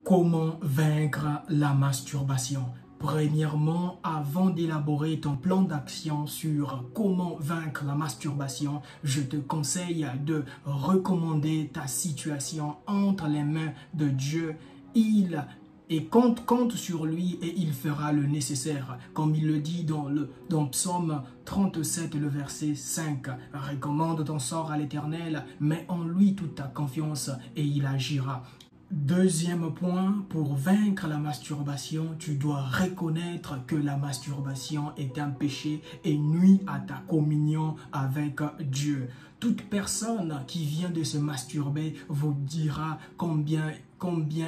Comment vaincre la masturbation? Premièrement, avant d'élaborer ton plan d'action sur comment vaincre la masturbation, je te conseille de recommander ta situation entre les mains de Dieu. Compte sur lui et il fera le nécessaire. Comme il le dit dans Psaume 37, le verset 5. Recommande ton sort à l'Éternel, mets en lui toute ta confiance et il agira. Deuxième point, pour vaincre la masturbation, tu dois reconnaître que la masturbation est un péché et nuit à ta communion avec Dieu. Toute personne qui vient de se masturber vous dira combien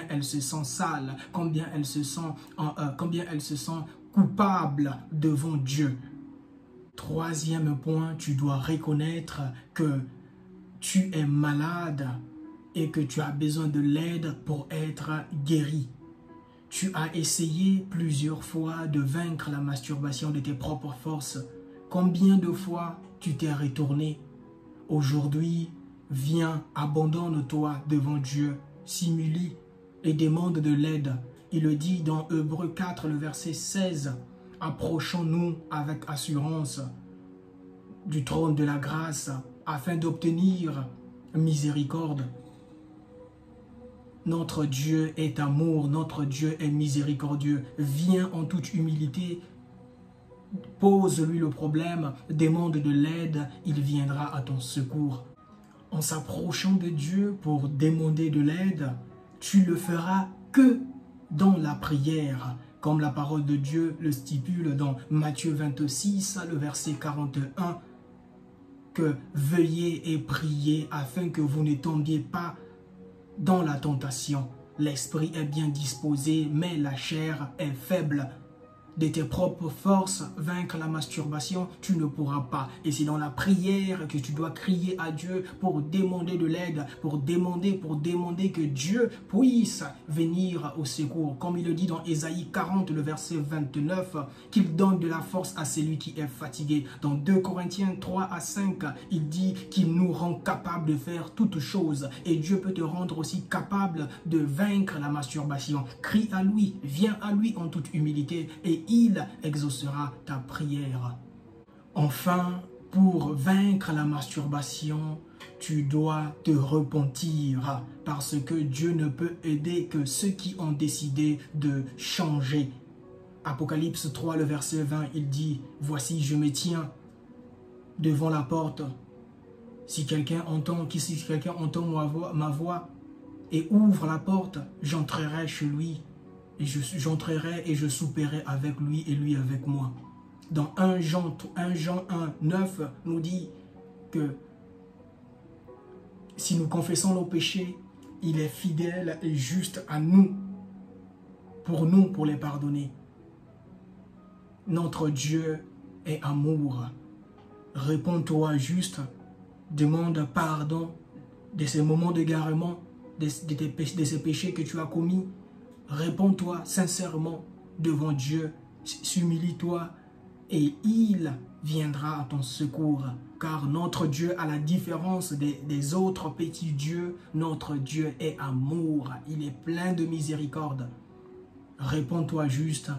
elle se sent sale, combien elle se sent coupable devant Dieu. Troisième point, tu dois reconnaître que tu es malade et que tu as besoin de l'aide pour être guéri. Tu as essayé plusieurs fois de vaincre la masturbation de tes propres forces. Combien de fois tu t'es retourné? Aujourd'hui, viens, abandonne-toi devant Dieu, s'humilie et demande de l'aide. Il le dit dans Hébreux 4, le verset 16. Approchons-nous avec assurance du trône de la grâce afin d'obtenir miséricorde. Notre Dieu est amour, notre Dieu est miséricordieux. Viens en toute humilité, pose-lui le problème, demande de l'aide, il viendra à ton secours. En s'approchant de Dieu pour demander de l'aide, tu le feras que dans la prière, comme la parole de Dieu le stipule dans Matthieu 26, le verset 41, que veuillez et priez afin que vous ne tombiez pas dans la tentation. L'esprit est bien disposé, mais la chair est faible. De tes propres forces, vaincre la masturbation, tu ne pourras pas. Et c'est dans la prière que tu dois crier à Dieu pour demander de l'aide, pour demander que Dieu puisse venir au secours. Comme il le dit dans Ésaïe 40, le verset 29, qu'il donne de la force à celui qui est fatigué. Dans 2 Corinthiens 3 à 5, il dit qu'il nous rend capables de faire toutes choses. Et Dieu peut te rendre aussi capable de vaincre la masturbation. Crie à lui, viens à lui en toute humilité et il exaucera ta prière. Enfin, pour vaincre la masturbation, tu dois te repentir parce que Dieu ne peut aider que ceux qui ont décidé de changer. Apocalypse 3, le verset 20, il dit « Voici, je me tiens devant la porte. Si quelqu'un entend ma voix et ouvre la porte, j'entrerai chez lui. J'entrerai et je souperai avec lui et lui avec moi. » Dans 1 Jean 1, 9 nous dit que si nous confessons nos péchés, il est fidèle et juste à nous, pour les pardonner. Notre Dieu est amour. Réponds-toi juste, demande pardon de ces moments d'égarement, de ces péchés que tu as commis. Réponds-toi sincèrement devant Dieu, s'humilie-toi et il viendra à ton secours. Car notre Dieu, à la différence des autres petits dieux, notre Dieu est amour, il est plein de miséricorde. Réponds-toi juste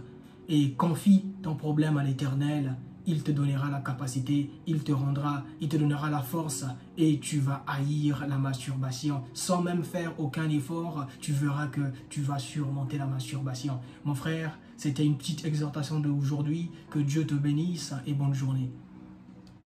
et confie ton problème à l'Éternel. Il te donnera la capacité, il te donnera la force et tu vas haïr la masturbation. Sans même faire aucun effort, tu verras que tu vas surmonter la masturbation. Mon frère, c'était une petite exhortation d'aujourd'hui. Que Dieu te bénisse et bonne journée.